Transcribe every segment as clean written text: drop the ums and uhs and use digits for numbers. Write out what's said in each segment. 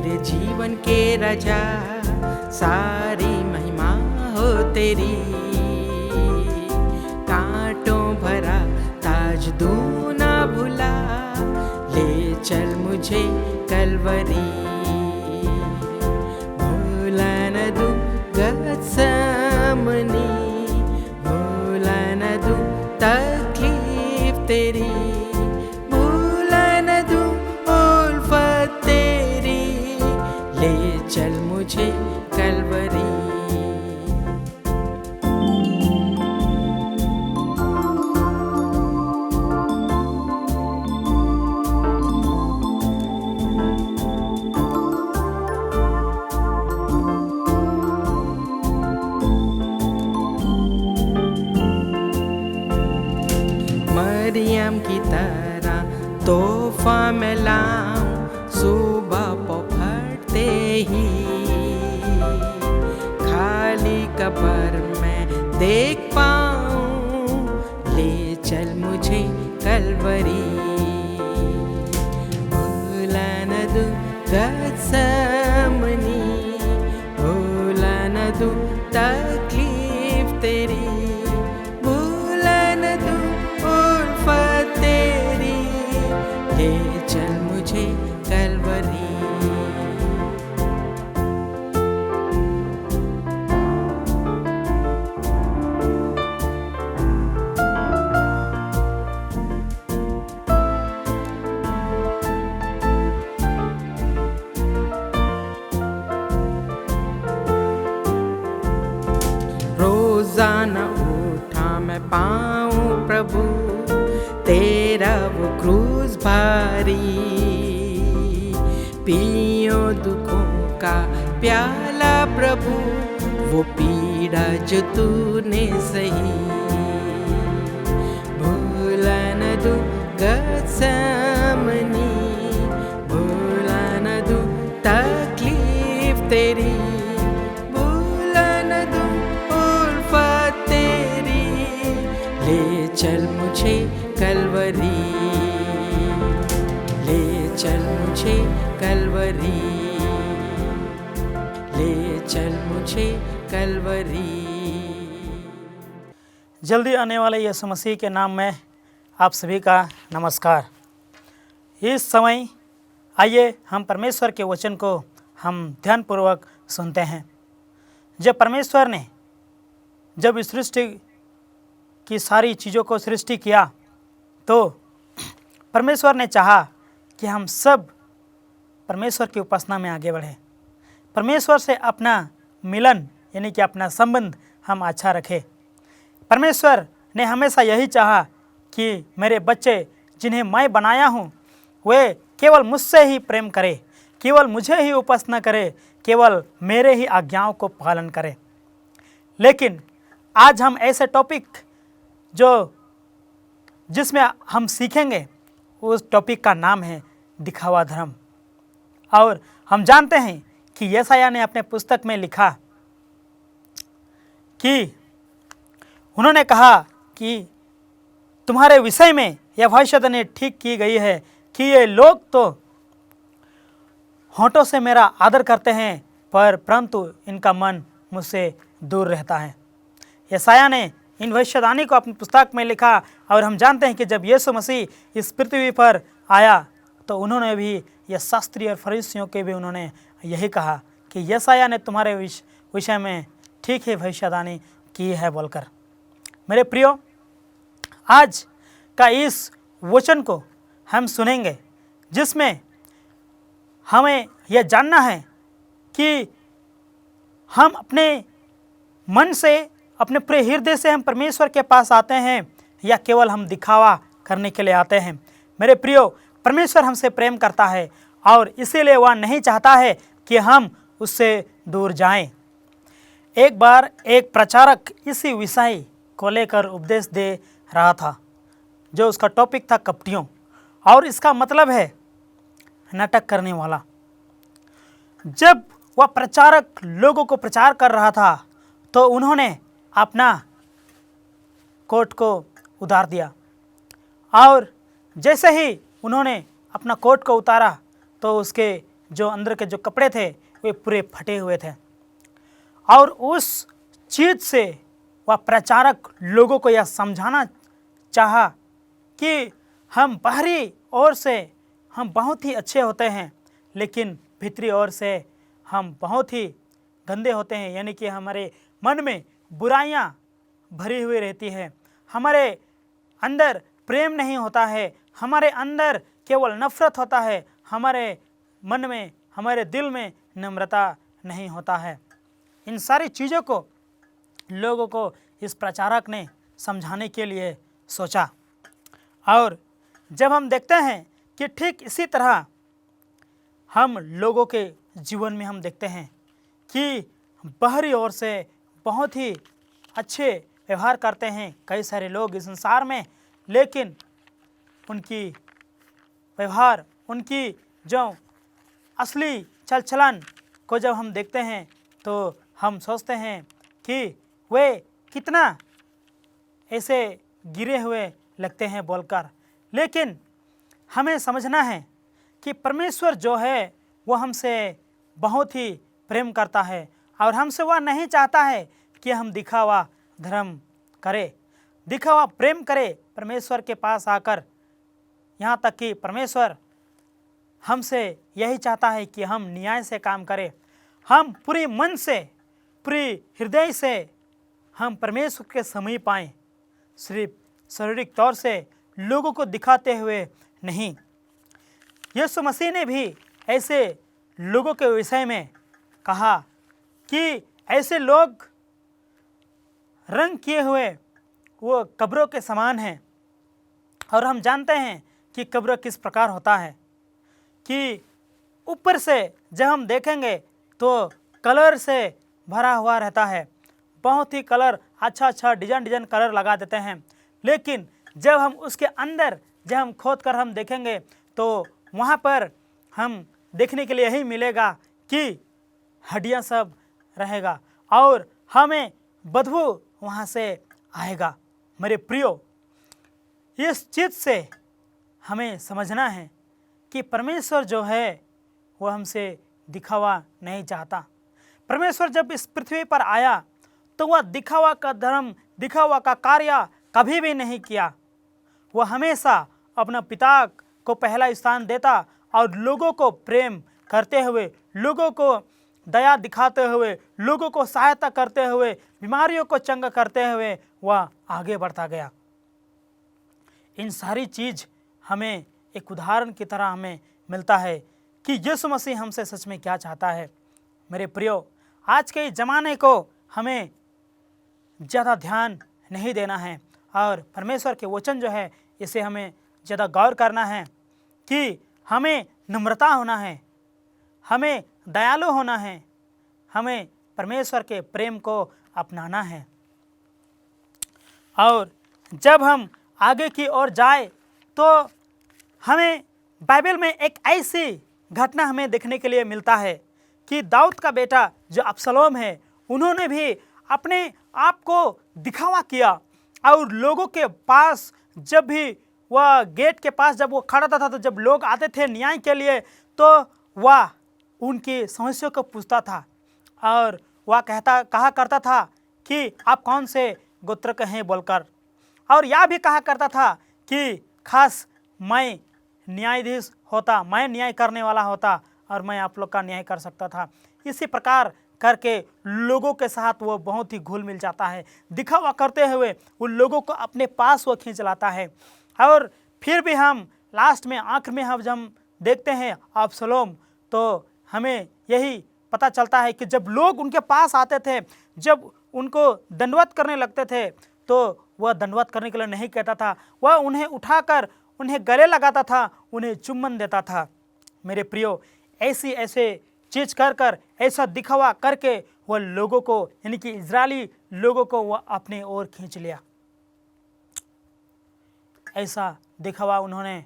मेरे जीवन के राजा, सारी महिमा हो तेरी। कांटों भरा ताज दूं ना भुला, ले चल मुझे कलवरी। भूला न दूं गत्समनी, भूला न दूं तकलीफ तेरी, भूला न दूं उल्फत तेरी, ले चल मुझे कलवरी। मरियम की तरह तोहफा मैं लाऊं, सुबह पफड़ते ही। खाली कब्र में देख पाऊं, ले चल मुझे कलवरी। भूला न दूं गत्समनी, भूला न दूं तकलीफ तेरी, भूला न दूं उल्फत तेरी, ले चल मुझे कलवरी। रोजाना उठा मैं पाऊं प्रभु, तेरा वो क्रूस भारी। पियो दुखों का प्याला प्रभु, वो पीड़ा जो तूने सही। भूला न दूं गत्समनी, भूला न दूं तकलीफ तेरी, भूला न दूं उल्फत तेरी, ले चल मुझे कलवरी। ले चल मुझे कलवरी, ले चल मुझे कलवरी। जल्दी आने वाले यीशु मसीह के नाम में आप सभी का नमस्कार। इस समय आइए हम परमेश्वर के वचन को हम ध्यानपूर्वक सुनते हैं। जब परमेश्वर ने जब इस सृष्टि की सारी चीज़ों को सृष्टि किया, तो परमेश्वर ने चाहा कि हम सब परमेश्वर की उपासना में आगे बढ़ें, परमेश्वर से अपना मिलन यानी कि अपना संबंध हम अच्छा रखें। परमेश्वर ने हमेशा यही चाहा कि मेरे बच्चे जिन्हें मैं बनाया हूँ वे केवल मुझसे ही प्रेम करें, केवल मुझे ही उपासना करें, केवल मेरे ही आज्ञाओं को पालन करें। लेकिन आज हम ऐसे टॉपिक जिसमें हम सीखेंगे, उस टॉपिक का नाम है दिखावा धर्म। और हम जानते हैं कि यशायाह ने अपने पुस्तक में लिखा कि उन्होंने कहा कि तुम्हारे विषय में यह भविष्यवाणी ठीक की गई है कि ये लोग तो होठों से मेरा आदर करते हैं, परंतु इनका मन मुझसे दूर रहता है। यशायाह ने इन भविष्यवाणी को अपनी पुस्तक में लिखा। और हम जानते हैं कि जब यीशु मसीह इस पृथ्वी पर आया तो उन्होंने भी यह शास्त्री और फरीसियों के भी उन्होंने यही कहा कि यशायाह ने तुम्हारे विषय में ठीक है भविष्यवाणी की है बोलकर। मेरे प्रियो, आज का इस वचन को हम सुनेंगे जिसमें हमें यह जानना है कि हम अपने मन से, अपने पूरे हृदय से हम परमेश्वर के पास आते हैं या केवल हम दिखावा करने के लिए आते हैं। मेरे प्रियो, परमेश्वर हमसे प्रेम करता है और इसीलिए वह नहीं चाहता है कि हम उससे दूर जाएं। एक बार एक प्रचारक इसी विषय को लेकर उपदेश दे रहा था, जो उसका टॉपिक था कपटियों, और इसका मतलब है नाटक करने वाला। जब वह प्रचारक लोगों को प्रचार कर रहा था तो उन्होंने अपना कोट को उतार दिया, और जैसे ही उन्होंने अपना कोट को उतारा तो उसके जो अंदर के जो कपड़े थे वे पूरे फटे हुए थे। और उस चीज़ से वह प्रचारक लोगों को यह समझाना चाहा कि हम बाहरी ओर से हम बहुत ही अच्छे होते हैं, लेकिन भीतरी ओर से हम बहुत ही गंदे होते हैं। यानी कि हमारे मन में बुराइयां भरी हुई रहती है, हमारे अंदर प्रेम नहीं होता है, हमारे अंदर केवल नफरत होता है, हमारे मन में, हमारे दिल में नम्रता नहीं होता है। इन सारी चीज़ों को लोगों को इस प्रचारक ने समझाने के लिए सोचा। और जब हम देखते हैं कि ठीक इसी तरह हम लोगों के जीवन में हम देखते हैं कि बाहरी ओर से बहुत ही अच्छे व्यवहार करते हैं कई सारे लोग इस संसार में, लेकिन उनकी व्यवहार, उनकी जो असली चल चलन को जब हम देखते हैं तो हम सोचते हैं कि वे कितना ऐसे गिरे हुए लगते हैं बोलकर। लेकिन हमें समझना है कि परमेश्वर जो है वो हमसे बहुत ही प्रेम करता है और हमसे वह नहीं चाहता है कि हम दिखावा धर्म करें, दिखावा प्रेम करें परमेश्वर के पास आकर। यहाँ तक कि परमेश्वर हमसे यही चाहता है कि हम न्याय से काम करें, हम पूरी मन से, पूरी हृदय से हम परमेश्वर के समीप आएँ, सिर्फ शारीरिक तौर से लोगों को दिखाते हुए नहीं। यीशु मसीह ने भी ऐसे लोगों के विषय में कहा कि ऐसे लोग रंग किए हुए वो कब्रों के समान हैं। और हम जानते हैं कि कब्र किस प्रकार होता है कि ऊपर से जब हम देखेंगे तो कलर से भरा हुआ रहता है, बहुत ही कलर, अच्छा अच्छा डिजाइन कलर लगा देते हैं। लेकिन जब हम उसके अंदर जब हम खोद कर हम देखेंगे तो वहाँ पर हम देखने के लिए यही मिलेगा कि हड्डियाँ सब रहेगा और हमें बदबू वहाँ से आएगा। मेरे प्रियो, इस चीज़ से हमें समझना है कि परमेश्वर जो है वह हमसे दिखावा नहीं चाहता। परमेश्वर जब इस पृथ्वी पर आया तो वह दिखावा का धर्म, दिखावा का कार्य कभी भी नहीं किया। वह हमेशा अपना पिता को पहला स्थान देता और लोगों को प्रेम करते हुए, लोगों को दया दिखाते हुए, लोगों को सहायता करते हुए, बीमारियों को चंगा करते हुए वह आगे बढ़ता गया। इन सारी चीज़ हमें एक उदाहरण की तरह हमें मिलता है कि यीशु मसीह हमसे सच में क्या चाहता है। मेरे प्रियो, आज के ज़माने को हमें ज़्यादा ध्यान नहीं देना है और परमेश्वर के वचन जो है इसे हमें ज़्यादा गौर करना है कि हमें नम्रता होना है, हमें दयालु होना है, हमें परमेश्वर के प्रेम को अपनाना है। और जब हम आगे की ओर जाए तो हमें बाइबल में एक ऐसी घटना हमें देखने के लिए मिलता है कि दाऊद का बेटा जो अब्सलोम है, उन्होंने भी अपने आप को दिखावा किया और लोगों के पास जब भी वह गेट के पास जब वो खड़ा था तो जब लोग आते थे न्याय के लिए तो वह उनकी समस्या को पूछता था और वह कहा करता था कि आप कौन से गोत्र के हैं बोलकर, और यह भी कहा करता था कि खास मैं न्यायाधीश होता, मैं न्याय करने वाला होता और मैं आप लोग का न्याय कर सकता था। इसी प्रकार करके लोगों के साथ वो बहुत ही घुल मिल जाता है, दिखावा करते हुए उन लोगों को अपने पास वो खींच लाता है। और फिर भी हम लास्ट में, आखिर में हम जब देखते हैं अब्सलोम तो हमें यही पता चलता है कि जब लोग उनके पास आते थे, जब उनको दंडवत करने लगते थे तो वह दंडवत करने के लिए नहीं कहता था, वह उन्हें उठाकर उन्हें गले लगाता था, उन्हें चुम्बन देता था। मेरे प्रियो, ऐसे चीज कर ऐसा दिखावा करके वह लोगों को, यानी कि इजरायली लोगों को वह अपने ओर खींच लिया। ऐसा दिखावा उन्होंने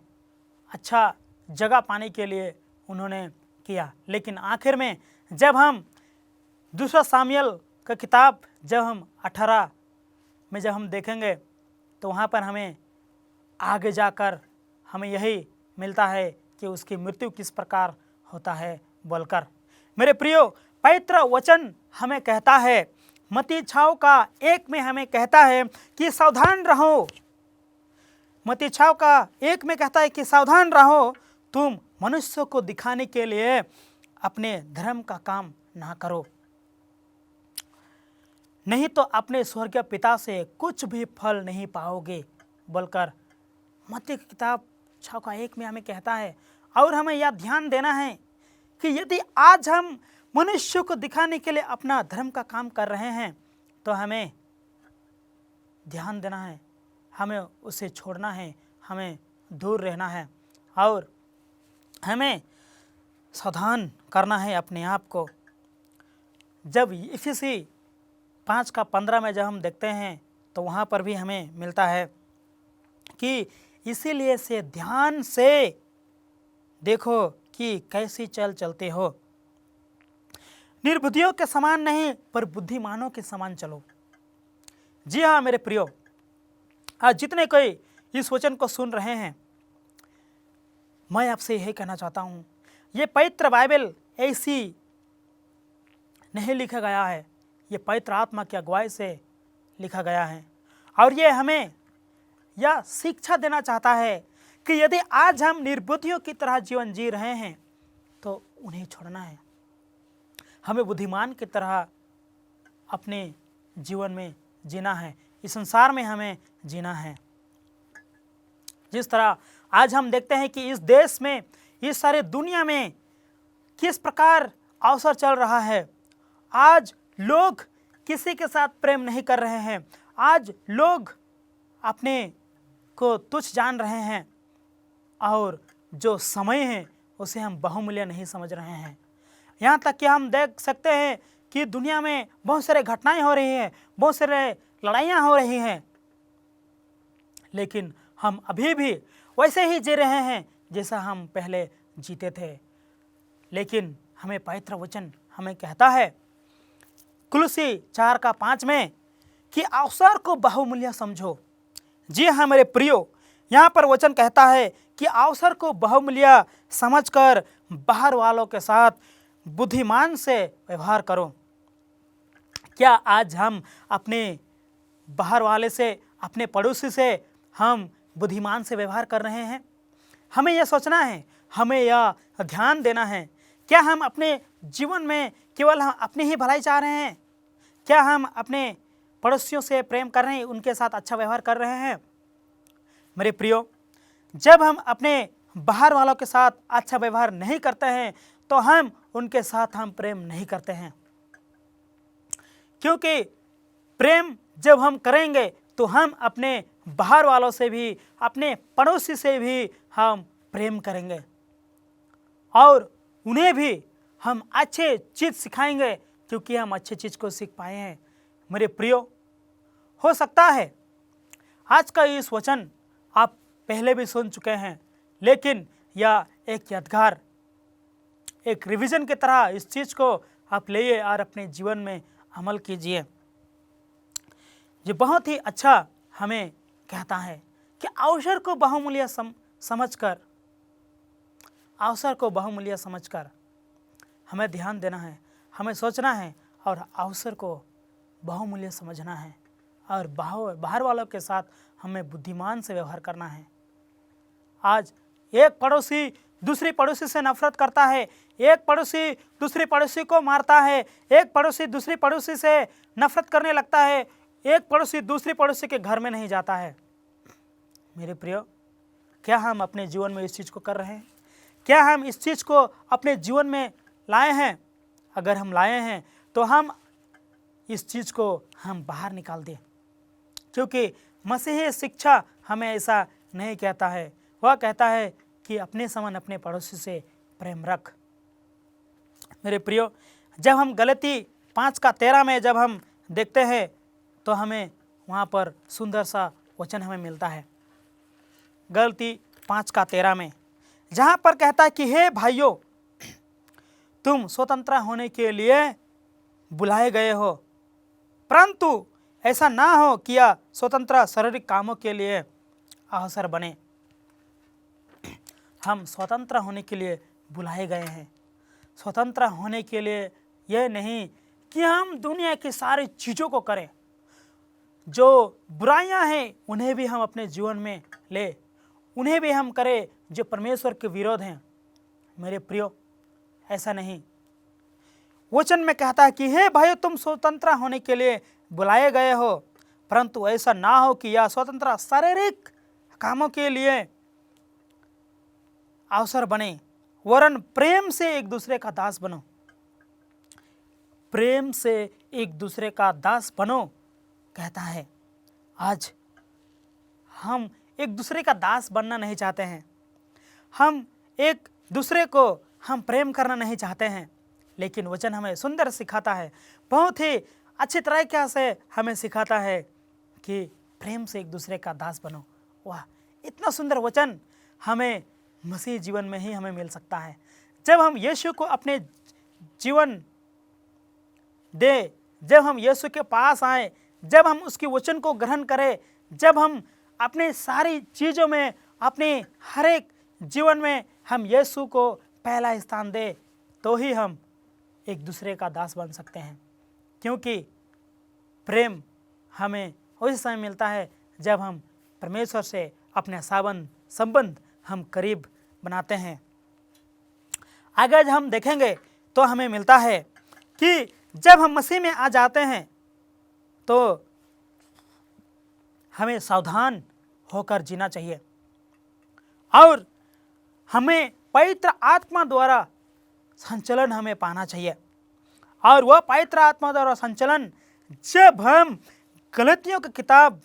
अच्छा जगह पाने के लिए उन्होंने किया। लेकिन आखिर में जब हम दूसरा सामुएल का किताब जब हम 18 में जब हम देखेंगे तो वहाँ पर हमें आगे जाकर हमें यही मिलता है कि उसकी मृत्यु किस प्रकार होता है बोलकर। मेरे प्रियो, पवित्र वचन हमें कहता है, मत्ती 6:1 में हमें कहता है कि सावधान रहो। मत्ती 6:1 में कहता है कि सावधान रहो, तुम मनुष्य को दिखाने के लिए अपने धर्म का काम ना करो, नहीं तो अपने स्वर्गीय पिता से कुछ भी फल नहीं पाओगे, बोलकर मत्ती की किताब 6:1 में हमें कहता है। और हमें यह ध्यान देना है कि यदि आज हम मनुष्य को दिखाने के लिए अपना धर्म का काम कर रहे हैं तो हमें ध्यान देना है, हमें उसे छोड़ना है, हमें दूर रहना है और हमें सावधान करना है अपने आप को। जब इफिसी 5:15 में जब हम देखते हैं तो वहाँ पर भी हमें मिलता है कि इसीलिए से ध्यान से देखो कि कैसी चलते हो, निर्बुद्धियों के समान नहीं पर बुद्धिमानों के समान चलो। जी हाँ मेरे प्रियो, आज जितने कोई इस वचन को सुन रहे हैं, मैं आपसे यही कहना चाहता हूँ, ये पवित्र बाइबल ऐसी नहीं लिखा गया है, ये पवित्र आत्मा की अगुवाई से लिखा गया है और ये हमें यह शिक्षा देना चाहता है कि यदि आज हम निर्बुद्धियों की तरह जीवन जी रहे हैं तो उन्हें छोड़ना है, हमें बुद्धिमान की तरह अपने जीवन में जीना है, इस संसार में हमें जीना है। जिस तरह आज हम देखते हैं कि इस देश में, इस सारे दुनिया में किस प्रकार अवसर चल रहा है, आज लोग किसी के साथ प्रेम नहीं कर रहे हैं, आज लोग अपने को तुच्छ जान रहे हैं और जो समय है उसे हम बहुमूल्य नहीं समझ रहे हैं। यहाँ तक कि हम देख सकते हैं कि दुनिया में बहुत सारे घटनाएं हो रही हैं, बहुत सारे लड़ाइयाँ हो रही हैं, लेकिन हम अभी भी वैसे ही जी रहे हैं जैसा हम पहले जीते थे। लेकिन हमें पवित्र वचन हमें कहता है कुलुसी 4:5 में कि अवसर को बहुमूल्य समझो। जी हाँ मेरे प्रियो, यहाँ पर वचन कहता है कि अवसर को बहुमूल्य समझकर बाहर वालों के साथ बुद्धिमान से व्यवहार करो। क्या आज हम अपने बाहर वाले से, अपने पड़ोसी से हम बुद्धिमान से व्यवहार कर रहे हैं? हमें यह सोचना है, हमें यह ध्यान देना है, क्या हम अपने जीवन में केवल हम अपनी ही भलाई चाह रहे हैं? क्या हम अपने पड़ोसियों से प्रेम कर रहे हैं, उनके साथ अच्छा व्यवहार कर रहे हैं? मेरे प्रियो, जब हम अपने बाहर वालों के साथ अच्छा व्यवहार नहीं करते हैं तो हम उनके साथ हम प्रेम नहीं करते हैं, क्योंकि प्रेम जब हम करेंगे तो हम अपने बाहर वालों से भी, अपने पड़ोसी से भी हम प्रेम करेंगे और उन्हें भी हम अच्छे चीज़ सिखाएंगे, क्योंकि हम अच्छे चीज़ को सीख पाए हैं। मेरे प्रियो, हो सकता है आज का इस वचन आप पहले भी सुन चुके हैं, लेकिन यह एक यादगार, एक रिवीजन की तरह इस चीज़ को आप लेइए और अपने जीवन में अमल कीजिए। ये बहुत ही अच्छा हमें कहता है कि अवसर को बहुमूल्य समझकर, अवसर को बहुमूल्य समझकर हमें ध्यान देना है, हमें सोचना है और अवसर को बहुमूल्य समझना है और बाहर वालों के साथ हमें बुद्धिमान से व्यवहार करना है। आज एक पड़ोसी दूसरी पड़ोसी से नफरत करता है, एक पड़ोसी दूसरी पड़ोसी को मारता है, एक पड़ोसी दूसरी पड़ोसी से नफरत करने लगता है, एक पड़ोसी दूसरी पड़ोसी के घर में नहीं जाता है। मेरे प्रियो, क्या हम अपने जीवन में इस चीज़ को कर रहे हैं? क्या हम इस चीज़ को अपने जीवन में लाए हैं? अगर हम लाए हैं तो हम इस चीज़ को हम बाहर निकाल दें, क्योंकि मसीही शिक्षा हमें ऐसा नहीं कहता है। वह कहता है कि अपने समान अपने पड़ोसी से प्रेम रख। मेरे प्रियो, जब हम गलती 5:13 में जब हम देखते हैं तो हमें वहाँ पर सुंदर सा वचन हमें मिलता है। गलती 5:13 में जहाँ पर कहता है कि हे भाइयों, तुम स्वतंत्र होने के लिए बुलाए गए हो, परंतु ऐसा ना हो कि यह स्वतंत्र शारीरिक कामों के लिए अवसर बने। हम स्वतंत्र होने के लिए बुलाए गए हैं, स्वतंत्र होने के लिए यह नहीं कि हम दुनिया की सारी चीज़ों को करें, जो बुराइयां हैं उन्हें भी हम अपने जीवन में ले, उन्हें भी हम करें जो परमेश्वर के विरोध हैं। मेरे प्रियो, ऐसा नहीं। वचन में कहता है कि हे भाइयों, तुम स्वतंत्र होने के लिए बुलाए गए हो, परंतु ऐसा ना हो कि यह स्वतंत्र शारीरिक कामों के लिए अवसर बने, वरन प्रेम से एक दूसरे का दास बनो। प्रेम से एक दूसरे का दास बनो कहता है। आज हम एक दूसरे का दास बनना नहीं चाहते हैं, हम एक दूसरे को हम प्रेम करना नहीं चाहते हैं, लेकिन वचन हमें सुंदर सिखाता है, बहुत ही अच्छी तरीके से हमें सिखाता है कि प्रेम से एक दूसरे का दास बनो। वाह, इतना सुंदर वचन हमें मसीह जीवन में ही हमें मिल सकता है। जब हम यीशु को अपने जीवन दे, जब हम यीशु के पास आए, जब हम उसके वचन को ग्रहण करें, जब हम अपने सारी चीज़ों में, अपने हर एक जीवन में हम यीशु को पहला स्थान दें, तो ही हम एक दूसरे का दास बन सकते हैं। क्योंकि प्रेम हमें उसी समय मिलता है जब हम परमेश्वर से अपने संबंध हम करीब बनाते हैं। अगर हम देखेंगे तो हमें मिलता है कि जब हम मसीह में आ जाते हैं तो हमें सावधान होकर जीना चाहिए और हमें पवित्र आत्मा द्वारा संचलन हमें पाना चाहिए। और वह पवित्र आत्मा द्वारा संचलन जब हम गलतियों की किताब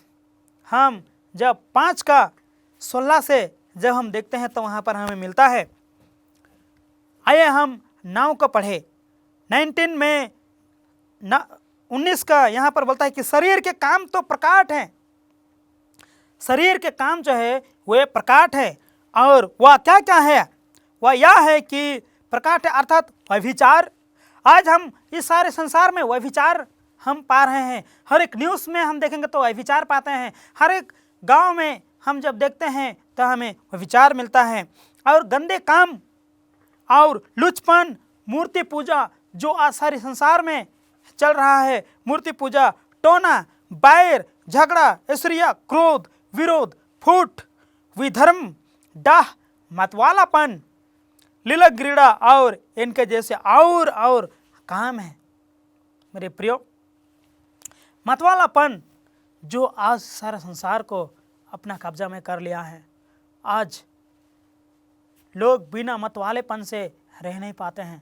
हम जब 5:16 से जब हम देखते हैं तो वहाँ पर हमें मिलता है। आइए हम 9 को पढ़े। 19 में 19 का यहाँ पर बोलता है कि शरीर के काम तो प्रकाट हैं। शरीर के काम जो है वे प्रकाट है, और वह क्या क्या है? वह यह है कि प्रकाट है अर्थात व्यभिचार। आज हम इस सारे संसार में व्यभिचार हम पा रहे हैं। हर एक न्यूज़ में हम देखेंगे तो व्यभिचार पाते हैं। हर एक गांव में हम जब देखते हैं तो हमें व्यभिचार मिलता है। और गंदे काम और लुचपन, मूर्ति पूजा जो आज सारे संसार में चल रहा है, मूर्ति पूजा, टोना, बैर, झगड़ा, ईर्ष्या, क्रोध, विरोध, फूट, विधर्म, डाह, मतवालापन, लीला क्रीड़ा और इनके जैसे और काम है। मेरे प्रियो, मतवालापन जो आज सारा संसार को अपना कब्जा में कर लिया है। आज लोग बिना मतवालेपन से रह नहीं पाते हैं,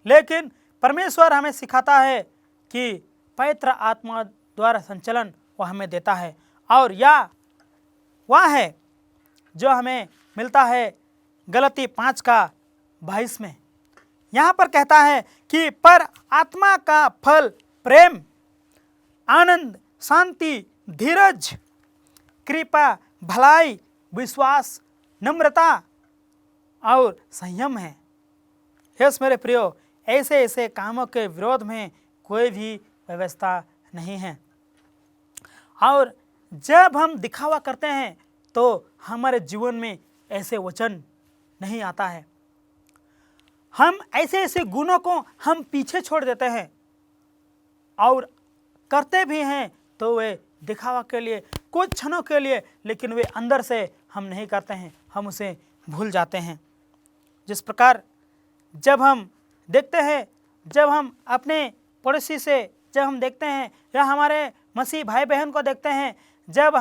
लेकिन परमेश्वर हमें सिखाता है कि पवित्र आत्मा द्वारा संचलन वह हमें देता है। और या वह है जो हमें मिलता है गलती 5:22 में। यहाँ पर कहता है कि पर आत्मा का फल प्रेम, आनंद, शांति, धीरज, कृपा, भलाई, विश्वास, नम्रता और संयम है। यस मेरे प्रियो, ऐसे ऐसे कामों के विरोध में कोई भी व्यवस्था नहीं है। और जब हम दिखावा करते हैं तो हमारे जीवन में ऐसे वचन नहीं आता है। हम ऐसे ऐसे गुणों को हम पीछे छोड़ देते हैं और करते भी हैं तो वे दिखावा के लिए, कुछ क्षणों के लिए, लेकिन वे अंदर से हम नहीं करते हैं, हम उसे भूल जाते हैं। जिस प्रकार जब हम देखते हैं, जब हम अपने पड़ोसी से जब हम देखते हैं या हमारे मसीह भाई बहन को देखते हैं, जब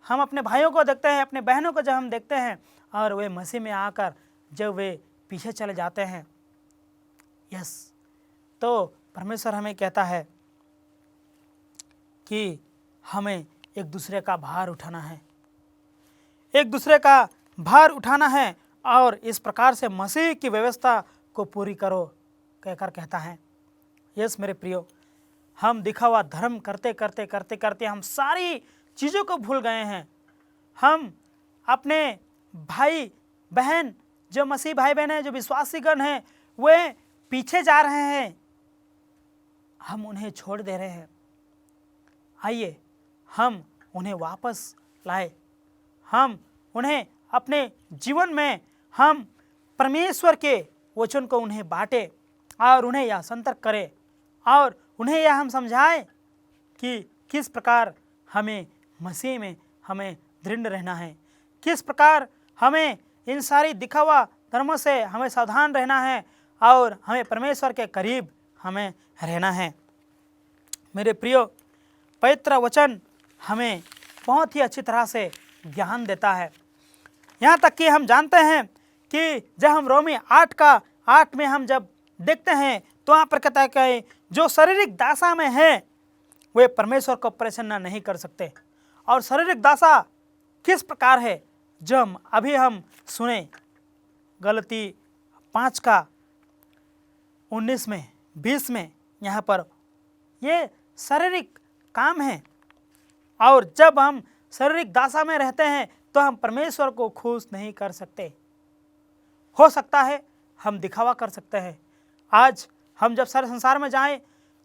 हम अपने भाइयों को देखते हैं, अपने बहनों को जब हम देखते हैं और वे मसीह में आकर जब वे पीछे चले जाते हैं, तो परमेश्वर हमें कहता है कि हमें एक दूसरे का भार उठाना है, एक दूसरे का भार उठाना है और इस प्रकार से मसीह की व्यवस्था को पूरी करो कहकर कहता है। यस मेरे प्रियो, हम दिखावा धर्म करते करते करते करते हम सारी चीज़ों को भूल गए हैं। हम अपने भाई बहन, जो मसीह भाई बहन हैं, जो विश्वासीगण हैं, वे पीछे जा रहे हैं, हम उन्हें छोड़ दे रहे हैं। आइए हम उन्हें वापस लाए, हम उन्हें अपने जीवन में हम परमेश्वर के वचन को उन्हें बांटे और उन्हें यह संतर्क करे और उन्हें यह हम समझाएं कि किस प्रकार हमें मसीह में हमें दृढ़ रहना है, किस प्रकार हमें इन सारी दिखावा धर्मों से हमें सावधान रहना है और हमें परमेश्वर के करीब हमें रहना है। मेरे प्रियो, पवित्र वचन हमें बहुत ही अच्छी तरह से ज्ञान देता है। यहाँ तक कि हम जानते हैं कि जब हम रोमी 8 में हम जब देखते हैं तो वहाँ पर कहता है कि जो शारीरिक दासा में है वे परमेश्वर को प्रसन्न नहीं कर सकते। और शारीरिक दासा किस प्रकार है जो अभी हम सुने, गलती 5:19 में 20 में यहाँ पर ये शारीरिक काम है। और जब हम शारीरिक दासा में रहते हैं तो हम परमेश्वर को खुश नहीं कर सकते। हो सकता है हम दिखावा कर सकते हैं। आज हम जब सारे संसार में जाएं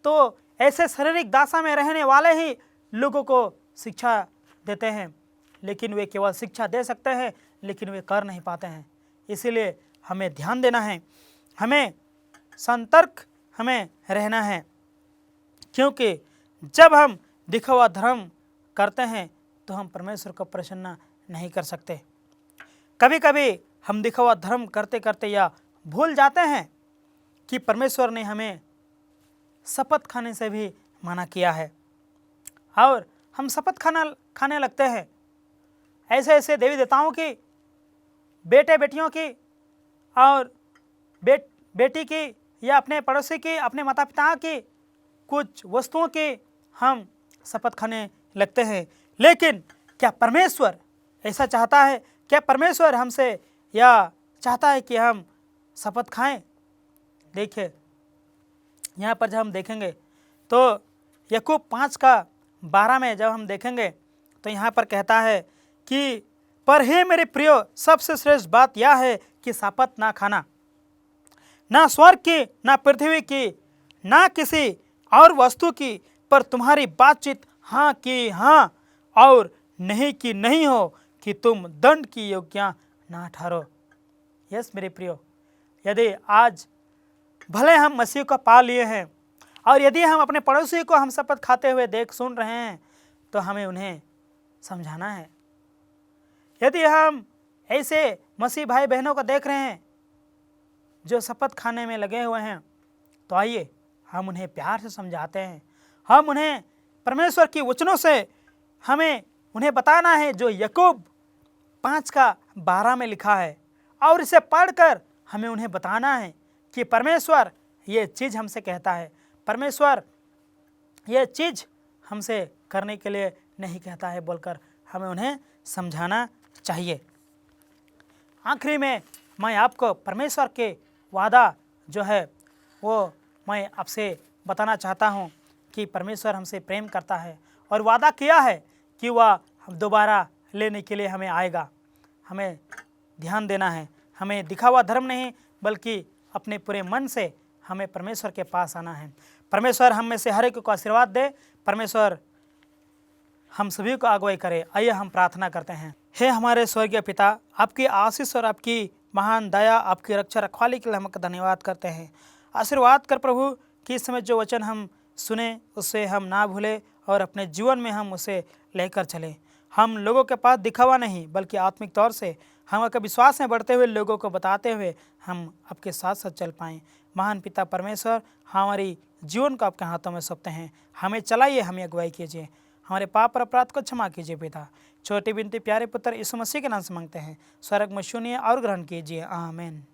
तो ऐसे शारीरिक दासा में रहने वाले ही लोगों को शिक्षा देते हैं, लेकिन वे केवल शिक्षा दे सकते हैं लेकिन वे कर नहीं पाते हैं। इसीलिए हमें ध्यान देना है, हमें संतर्क हमें रहना है, क्योंकि जब हम दिखावा धर्म करते हैं तो हम परमेश्वर को प्रसन्न नहीं कर सकते। कभी कभी हम दिखावा धर्म करते करते या भूल जाते हैं कि परमेश्वर ने हमें शपथ खाने से भी मना किया है और हम शपथ खाने लगते हैं ऐसे ऐसे देवी देवताओं की, बेटे बेटियों की और बेटी की या अपने पड़ोसी की, अपने माता पिता की, कुछ वस्तुओं की हम शपथ खाने लगते हैं। लेकिन क्या परमेश्वर ऐसा चाहता है? क्या परमेश्वर हमसे या चाहता है कि हम शपथ खाएं? देखिए, यहाँ पर जब हम देखेंगे तो याकूब 5:12 में जब हम देखेंगे तो यहाँ पर कहता है कि पर हे मेरे प्रियो, सबसे श्रेष्ठ बात यह है कि शपथ ना खाना, ना स्वर्ग की, ना पृथ्वी की, ना किसी और वस्तु की, पर तुम्हारी बातचीत हाँ की हाँ और नहीं की नहीं हो, कि तुम दंड की योग्य ना ठहरो। यस मेरे प्रियो, यदि आज भले हम मसीह को पा लिए हैं और यदि हम अपने पड़ोसी को हम शपथ खाते हुए सुन रहे हैं तो हमें उन्हें समझाना है। यदि हम ऐसे मसीह भाई बहनों को देख रहे हैं जो शपथ खाने में लगे हुए हैं तो आइए हम उन्हें प्यार से समझाते हैं। हम उन्हें परमेश्वर की वचनों से हमें उन्हें बताना है जो याकूब 5:12 में लिखा है, और इसे पढ़कर हमें उन्हें बताना है कि परमेश्वर ये चीज़ हमसे कहता है, परमेश्वर ये चीज़ हमसे करने के लिए नहीं कहता है बोलकर हमें उन्हें समझाना चाहिए। आखिरी में मैं आपको परमेश्वर के वादा जो है वो मैं आपसे बताना चाहता हूँ कि परमेश्वर हमसे प्रेम करता है और वादा किया है कि वह दोबारा लेने के लिए हमें आएगा। हमें ध्यान देना है, हमें दिखावा धर्म नहीं बल्कि अपने पूरे मन से हमें परमेश्वर के पास आना है। परमेश्वर हम में से हर एक को आशीर्वाद दे। परमेश्वर हम सभी को अगुवाई करे। आइए हम प्रार्थना करते हैं। हे हमारे स्वर्गीय पिता, आपकी आशीष और आपकी महान दया, आपकी रक्षा रखवाली के लिए हम आपका धन्यवाद करते हैं। आशीर्वाद कर प्रभु कि इस समय जो वचन हम सुने उससे हम ना भूले और अपने जीवन में हम उसे लेकर चलें। हम लोगों के पास दिखावा नहीं बल्कि आत्मिक तौर से हम आपके विश्वास में बढ़ते हुए लोगों को बताते हुए हम आपके साथ साथ चल पाएँ। महान पिता परमेश्वर, हमारी जीवन को आपके हाथों में सौंपते हैं। हमें चलाइए, हमें अगुवाई कीजिए, हमारे पाप और अपराध को क्षमा कीजिए पिता। छोटी बिनती प्यारे पुत्र यीशु मसीह के नाम से मांगते हैं, स्वर्ग में सुनिए और ग्रहण कीजिए, आमीन।